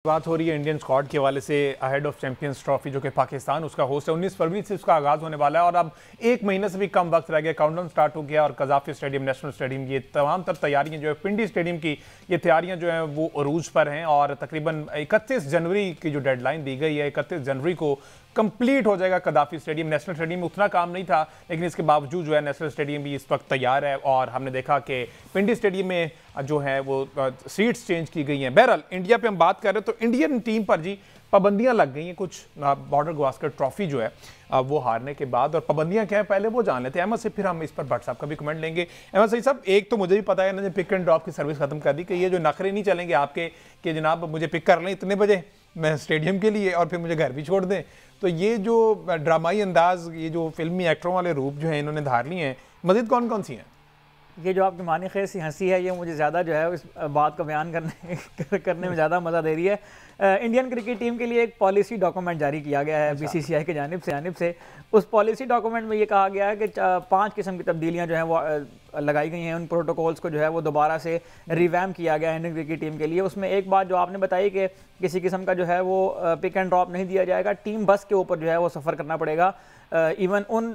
बात हो रही है इंडियन स्क्वाड के हवाले से अहेड ऑफ चैंपियंस ट्रॉफी जो कि पाकिस्तान उसका होस्ट है। 19 फरवरी से उसका आगाज होने वाला है और अब एक महीने से भी कम वक्त रह गया, काउंटडाउन स्टार्ट हो गया और कजाफी स्टेडियम, नेशनल स्टेडियम, ये तमाम तर तैयारियां जो है पिंडी स्टेडियम की ये तैयारियां जो हैं वो अरूज पर हैं और तकरीबन 31 जनवरी की जो डेडलाइन दी गई है 31 जनवरी को कंप्लीट हो जाएगा कदाफी स्टेडियम। नेशनल स्टेडियम में उतना काम नहीं था लेकिन इसके बावजूद जो है नेशनल स्टेडियम भी इस वक्त तैयार है और हमने देखा कि पिंडी स्टेडियम में जो है वो सीट्स चेंज की गई हैं। बहरहाल इंडिया पे हम बात कर रहे हैं तो इंडियन टीम पर जी पाबंदियां लग गई हैं कुछ बॉर्डर गावस्कर ट्रॉफी जो है वो हारने के बाद। और पाबंदियां क्या है पहले वो जान लेते हैं अहमद से, फिर हम इस पर भट्ट साहब का भी कमेंट लेंगे। अहमद सही साहब, एक तो मुझे भी पता है इन्होंने पिक एंड ड्रॉप की सर्विस खत्म कर दी कि ये जो नखरे नहीं चलेंगे आपके कि जनाब मुझे पिक कर लें इतने बजे मैं स्टेडियम के लिए और फिर मुझे घर भी छोड़ दें। तो ये जो ड्रामाई अंदाज, ये जो फिल्मी एक्टरों वाले रूप जो है इन्होंने धार लिए हैं, मजीद कौन कौन सी हैं? ये जो आपकी मानी खैर सी हंसी है ये मुझे ज़्यादा जो है इस बात को बयान करने में ज़्यादा मज़ा दे रही है। इंडियन क्रिकेट टीम के लिए एक पॉलिसी डॉक्यूमेंट जारी किया गया है बीसीसीआई की जानिब से। उस पॉलिसी डॉक्यूमेंट में ये कहा गया है कि 5 किस्म की तब्दीलियां जो हैं वो लगाई गई हैं। उन प्रोटोकॉल्स को जो है वो दोबारा से रिवैम्प किया गया है इंडियन क्रिकेट टीम के लिए। उसमें एक बात जो आपने बताई कि किसी किस्म का जो है वो पिक एंड ड्रॉप नहीं दिया जाएगा, टीम बस के ऊपर जो है वो सफ़र करना पड़ेगा इवन उन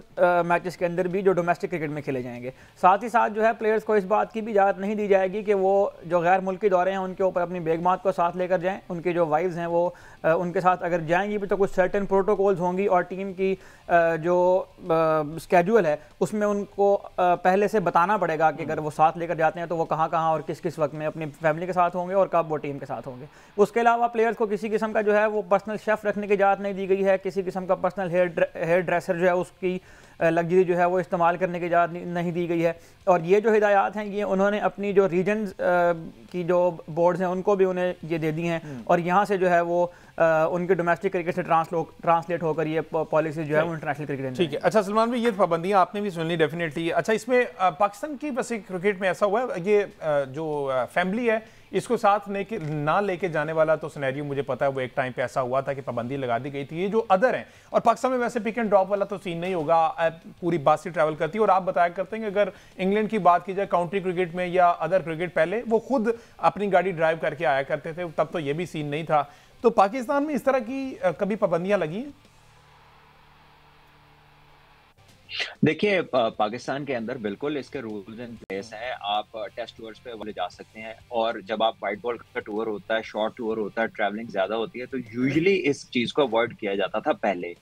मैचेस के अंदर भी जो डोमेस्टिक क्रिकेट में खेले जाएंगे। साथ ही साथ जो है प्लेयर्स को इस बात की भी इजाज़त नहीं दी जाएगी कि वो जो गैर मुल्की दौरे हैं उनके ऊपर अपनी बेगमात को साथ लेकर जाएं। उनकी जो वाइफ्स हैं वो उनके साथ अगर जाएंगी भी तो कुछ सर्टेन प्रोटोकॉल्स होंगी और टीम की जो स्केड्यूल है उसमें उनको पहले से बताना पड़ेगा कि अगर वो साथ लेकर जाते हैं तो वो कहाँ कहाँ और किस किस वक्त में अपनी फैमिली के साथ होंगे और कब वो टीम के साथ होंगे। उसके अलावा प्लेयर्स को किसी किस्म का जो है वो पर्सनल शेफ़ रखने की इजाज़त नहीं दी गई है। किसी किस्म का पर्सनल हेयर ड्रेसर जो है उसकी लग्जरी जो है वो इस्तेमाल करने की इजाज़त नहीं दी गई है। और ये जो हिदायत हैं ये उन्होंने अपनी जो रीजन की जो बोर्ड्स हैं उनको भी उन्हें ये दे दी हैं और यहाँ से जो है वो उनके डोमेस्टिक क्रिकेट से ट्रांसलेट होकर ये पॉलिसी जो है वो इंटरनेशनल क्रिकेट। ठीक है, अच्छा सलमान भाई, ये पाबंदियां आपने भी सुन ली डेफिनेटली। अच्छा, इसमें पाकिस्तान की बस क्रिकेट में ऐसा हुआ है ये जो फैमिली है इसको साथ ना लेके जाने वाला तो सिनेरियो मुझे पता है वो एक टाइम पे ऐसा हुआ था कि पाबंदी लगा दी गई थी। ये जो अदर हैं और पाकिस्तान में वैसे पिक एंड ड्रॉप वाला तो सीन नहीं होगा, पूरी बस ही ट्रैवल करती है। और आप बताया करते हैं कि अगर इंग्लैंड की बात की जाए काउंटी क्रिकेट में या अदर क्रिकेट पहले वो खुद अपनी गाड़ी ड्राइव करके आया करते थे, तब तो ये भी सीन नहीं था। तो पाकिस्तान में इस तरह की कभी पाबंदियां लगी हैं? देखिए, पाकिस्तान के अंदर बिल्कुल इसके रूल्स एंड प्लेस हैं। आप टेस्ट टूर्स पे वाले जा सकते हैं और जब आप वाइट बॉल का टूर होता है, शॉर्ट टूर होता है, ट्रैवलिंग ज्यादा होती है तो यूजुअली इस चीज को अवॉइड किया जाता था पहले।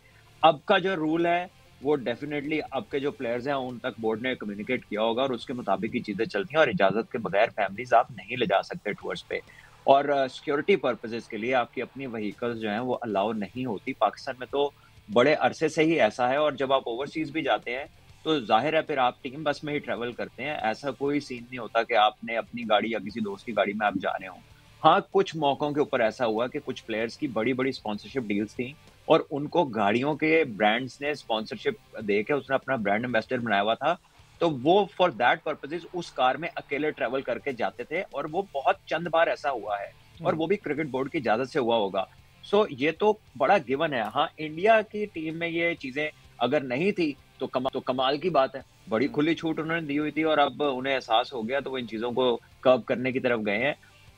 अब का जो रूल है वो डेफिनेटली अब के जो प्लेयर्स हैं उन तक बोर्ड ने कम्युनिकेट किया होगा और उसके मुताबिक ही चीजें चलती हैं और इजाजत के बगैर फैमिलीज आप नहीं ले जा सकते टूर्स पे। और सिक्योरिटी पर्पजेस के लिए आपकी अपनी व्हीकल्स जो हैं वो अलाउ नहीं होती। पाकिस्तान में तो बड़े अरसे से ही ऐसा है और जब आप ओवरसीज भी जाते हैं तो जाहिर है फिर आप टीम बस में ही ट्रेवल करते हैं। ऐसा कोई सीन नहीं होता कि आपने अपनी गाड़ी या किसी दोस्त की गाड़ी में आप जा रहे हो। हाँ, कुछ मौकों के ऊपर ऐसा हुआ कि कुछ प्लेयर्स की बड़ी बड़ी स्पॉन्सरशिप डील्स थी और उनको गाड़ियों के ब्रांड्स ने स्पॉन्सरशिप दे के उसने अपना ब्रांड एम्बेसडर बनाया हुआ था, तो वो फॉर दैट पर्पजेज उस कार में अकेले ट्रेवल करके जाते थे और वो बहुत चंद बार ऐसा हुआ है और वो भी क्रिकेट बोर्ड की इजाजत से हुआ होगा। सो ये तो बड़ा गिवन है। हाँ, इंडिया की टीम में ये चीजें अगर नहीं थी तो कमाल की बात है। बड़ी खुली छूट उन्होंने दी हुई थी और अब उन्हें एहसास हो गया तो वो इन चीजों को कर्व करने की तरफ गए हैं।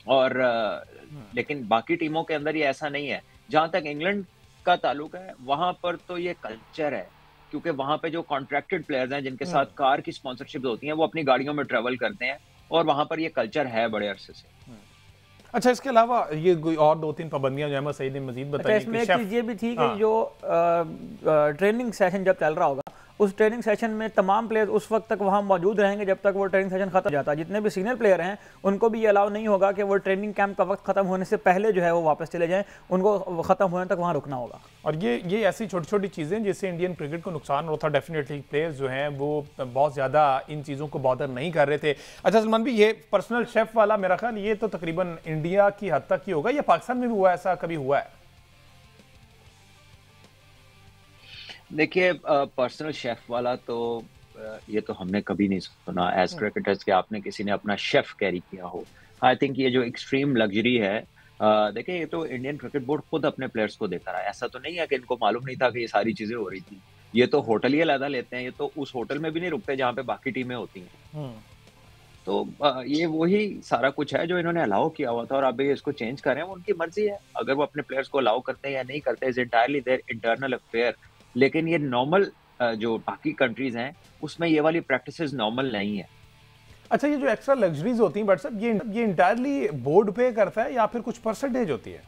और लेकिन बाकी टीमों के अंदर ये ऐसा नहीं है। जहां तक इंग्लैंड का ताल्लुक है वहां पर तो ये कल्चर है क्योंकि वहां पे जो कॉन्ट्रैक्टेड प्लेयर्स हैं जिनके साथ कार की स्पॉन्सरशिप होती है वो अपनी गाड़ियों में ट्रेवल करते हैं और वहां पर ये कल्चर है बड़े अरसे से। अच्छा, इसके अलावा ये कोई और 2-3 पाबंदियां जो अहमद सईद ने मजीद बताई। अच्छा, इसमें एक चीज़ ये भी थी कि जो ट्रेनिंग सेशन जब चल रहा होगा उस ट्रेनिंग सेशन में तमाम प्लेयर उस वक्त तक वहाँ मौजूद रहेंगे जब तक वो ट्रेनिंग सेशन खत्म हो जाता है। जितने भी सीनियर प्लेयर हैं उनको भी ये अलाउ नहीं होगा कि वो ट्रेनिंग कैंप का वक्त खत्म होने से पहले जो है वो वापस चले जाएं, उनको खत्म होने तक वहाँ रुकना होगा। और ये ऐसी छोटी छोटी चीज़ें जिससे इंडियन क्रिकेट को नुकसान होता है। डेफिनेटली प्लेयर्स जो हैं वो बहुत ज़्यादा इन चीज़ों को बॉदर नहीं कर रहे थे। अच्छा सलमान भी, ये पर्सनल शेफ वाला मेरा ख्याल ये तो तकरीबन इंडिया की हद तक ही होगा या पाकिस्तान में भी हुआ, ऐसा कभी हुआ है? देखिए, पर्सनल शेफ वाला तो ये तो हमने कभी नहीं सुना एज क्रिकेटर्स कि आपने किसी ने अपना शेफ कैरी किया हो। आई थिंक ये जो एक्सट्रीम लग्जरी है, देखिए ये तो इंडियन क्रिकेट बोर्ड खुद अपने प्लेयर्स को देता रहा है। ऐसा तो नहीं है कि इनको मालूम नहीं था कि ये सारी चीजें हो रही थी। ये तो होटल ही अलग लेते हैं, ये तो उस होटल में भी नहीं रुकते जहाँ पे बाकी टीमें होती हैं। तो ये वही सारा कुछ है जो इन्होंने अलाउ किया हुआ था और अब ये इसको चेंज कर रहे हैं, वो उनकी मर्जी है। अगर वो अपने प्लेयर्स को अलाउ करते हैं या नहीं करते, is entirely their internal affair. लेकिन ये नॉर्मल जो बाकी कंट्रीज हैं उसमें ये वाली प्रैक्टिसेस नॉर्मल नहीं है। अच्छा, ये जो एक्स्ट्रा लग्जरीज होती हैं बट साहब, ये इंटायरली बोर्ड पे करता है या फिर कुछ परसेंटेज होती है?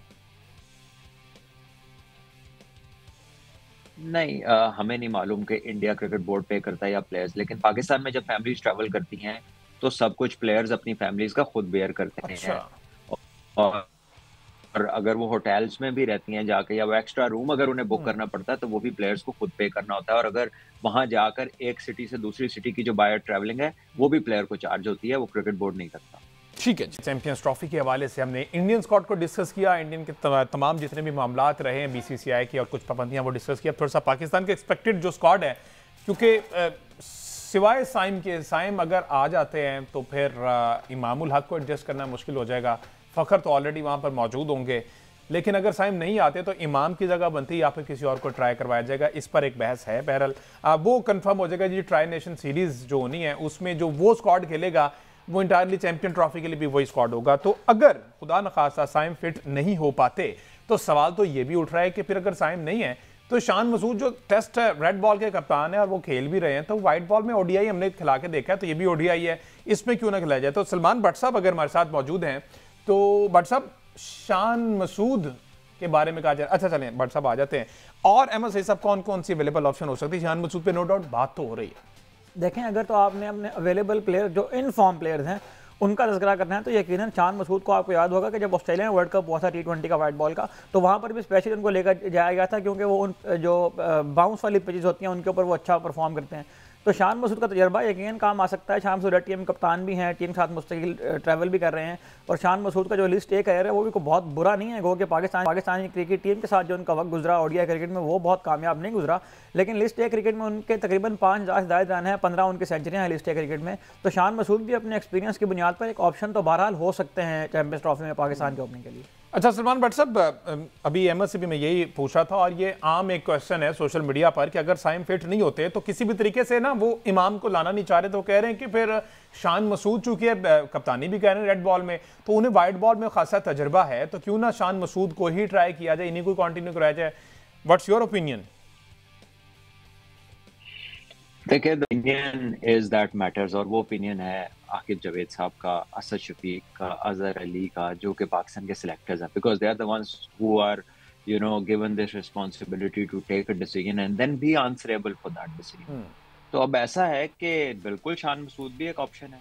नहीं, हमें नहीं मालूम कि इंडिया क्रिकेट बोर्ड पे करता है या प्लेयर्स, लेकिन पाकिस्तान में जब फैमिलीज ट्रैवल करती हैं तो सब कुछ प्लेयर्स अपनी फैमिलीज का खुद बेयर करते अच्छा। हैं। और अगर वो होटल्स में भी रहती हैं जाके, या वो एक्स्ट्रा रूम अगर उन्हें बुक करना पड़ता है तो वो भी प्लेयर्स को खुद पे करना होता है। और अगर वहां जाकर एक सिटी से दूसरी सिटी की जो बायर ट्रैवलिंग है वो भी प्लेयर को चार्ज होती है, वो क्रिकेट बोर्ड नहीं करता। ठीक है जी, चैंपियंस ट्रॉफी के हवाले से हमने इंडियन स्क्वाड को डिस्कस किया, इंडियन के तमाम जितने भी मामलात रहे हैं बीसीसीआई की और कुछ पाबंदियां वो डिस्कस किया। थोड़ा सा पाकिस्तान के एक्सपेक्टेड जो स्क्वाड है, क्योंकि सिवाय साइम के, साइम अगर आ जाते हैं तो फिर इमामुल हक को एडजस्ट करना मुश्किल हो जाएगा। फ़खर तो ऑलरेडी वहाँ पर मौजूद होंगे, लेकिन अगर साइम नहीं आते तो इमाम की जगह बनती या फिर किसी और को ट्राई करवाया जाएगा। इस पर एक बहस है। बहरहाल वो कंफर्म हो जाएगा जी। ट्राई नेशन सीरीज़ जो होनी है उसमें जो वो स्क्वाड खेलेगा वो इंटायरली चैंपियन ट्रॉफी के लिए भी वही स्क्वाड होगा। तो अगर खुदा न खासा साइम फिट नहीं हो पाते तो सवाल तो ये भी उठ रहा है कि फिर अगर साइम नहीं है तो शान मसूद जो टेस्ट रेड बॉल के कप्तान है और वो खेल भी रहे हैं, तो वाइट बॉल में ओडीआई हमने खिला के देखा है, तो ये भी ओडीआई है, इसमें क्यों ना खिलाया जाए। तो सलमान भट्ट साहब अगर हमारे साथ मौजूद हैं तो भट्ट साहब, शान मसूद के बारे में कहा जाए। अच्छा चलें भट्ट साहब आ जाते हैं। और अहमद सईद साहब, कौन कौन सी अवेलेबल ऑप्शन हो सकती है? शान मसूद पे नो डाउट बात तो हो रही है। देखें, अगर तो आपने अपने अवेलेबल प्लेयर जो इन फॉर्म प्लेयर्स हैं उनका तज़किरा करना है तो यकीनन शान मसूद को आपको याद होगा कि जब ऑस्ट्रेलिया में वर्ल्ड कप हुआ था T20 का वाइट बॉल का, तो वहाँ पर भी स्पेशली उनको लेकर जाया गया था क्योंकि वो उन जो बाउंस वाली पिचेस होती हैं उनके ऊपर वो अच्छा परफॉर्म करते हैं। तो शान मसूद का तजर्बा यकीनन काम आ सकता है। शान मसूद टीम कप्तान भी हैं, टीम के साथ मुस्तकिल ट्रैवल भी कर रहे हैं, और शान मसूद का जो लिस्ट ए कैरियर है वो भी बहुत बुरा नहीं है। गो कि पाकिस्तानी क्रिकेट टीम के साथ जो उनका वक्त गुजरा ओडीआई क्रिकेट में वो बहुत कामयाब नहीं गुजरा, लेकिन लिस्ट ए क्रिकेट में उनके तकरीबन 5000 से ज़्यादा रन है, 15 उनकी सेंचुरियाँ हैं लिस्ट ए क्रिकेट में। तो शान मसूद भी अपने एक्सपीरियंस की बुनियाद पर एक ऑप्शन तो बहरहाल हो सकते हैं चैंपियंस ट्रॉफी में पाकिस्तान के ओपनिंग के लिए। अच्छा सलमान भट्ट साहब, अभी अहमद से भी मैं यही पूछा था और ये आम एक क्वेश्चन है सोशल मीडिया पर कि अगर साइम फिट नहीं होते तो किसी भी तरीके से ना वो इमाम को लाना नहीं चाह रहे, तो कह रहे हैं कि फिर शान मसूद चूंकि कप्तानी भी कह रहे हैं रेड बॉल में, तो उन्हें वाइट बॉल में खासा तजर्बा है, तो क्यों ना शान मसूद को ही ट्राई किया जाए, इन्हीं को कंटिन्यू कराया जाए। What's your opinion? देखिए, the opinion is that matters, और वो ओपिनियन है आकिब जावेद साहब का, असद शफीक का, अजहर अली का, जो कि पाकिस्तान के सिलेक्टर्स हैं, because they are the ones who are given this responsibility to take a decision and then be answerable for that decision. तो अब ऐसा है कि बिल्कुल शान मसूद भी एक ऑप्शन है,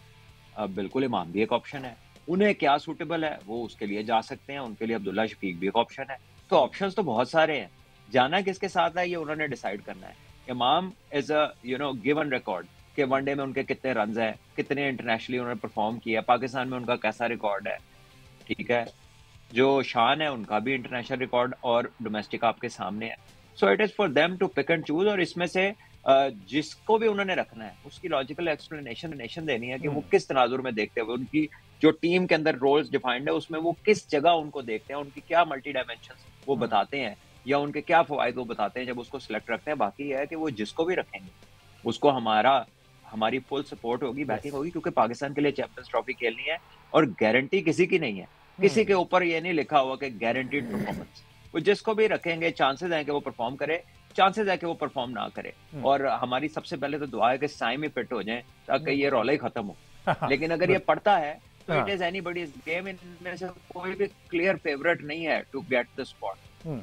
अब बिल्कुल इमाम भी एक ऑप्शन है, उन्हें क्या सूटेबल है वो उसके लिए जा सकते हैं, उनके लिए अब्दुल्ला शफीक भी एक ऑप्शन है। तो ऑप्शंस तो बहुत सारे हैं, जाना किसके साथ है ये उन्होंने डिसाइड करना है। इमाम इज अ गिवन रिकॉर्ड कि वनडे में उनके कितने रन हैं, कितने इंटरनेशनली उन्होंने परफॉर्म किया, पाकिस्तान में उनका कैसा रिकॉर्ड है, ठीक है। जो शान है उनका भी इंटरनेशनल रिकॉर्ड और डोमेस्टिक आपके सामने है। So it is for them to pick and choose, और इसमें से जिसको भी उन्होंने रखना है उसकी लॉजिकल एक्सप्लेनेशन देनी है कि वो किस तनाजुर में देखते हुए, उनकी जो टीम के अंदर रोल्स डिफाइंड है उसमें वो किस जगह उनको देखते हैं, उनकी क्या मल्टी डायमेंशन वो बताते हैं, या उनके क्या फवायद वो बताते हैं जब उसको सिलेक्ट रखते हैं। बाकी यह है कि वो जिसको भी रखेंगे उसको हमारी फुल सपोर्ट होगी, बैटिंग होगी, क्योंकि पाकिस्तान के लिए चैंपियंस ट्रॉफी खेलनी है और गारंटी किसी की नहीं है, किसी के ऊपर ये नहीं लिखा हुआ कि गारंटीड परफॉर्मेंस। वो जिसको भी रखेंगे चांसेस हैं कि वो परफॉर्म करे, चांसेस है कि वो परफॉर्म ना करे। और हमारी सबसे पहले तो दुआ है कि साइम ही फिट हो जाए ताकि ये रौला ही खत्म हो। लेकिन अगर ये पड़ता है तो इट इज एनीबॉडीज गेम, इनमें से कोई भी क्लियर फेवरेट नहीं है टू गेट द स्पॉट।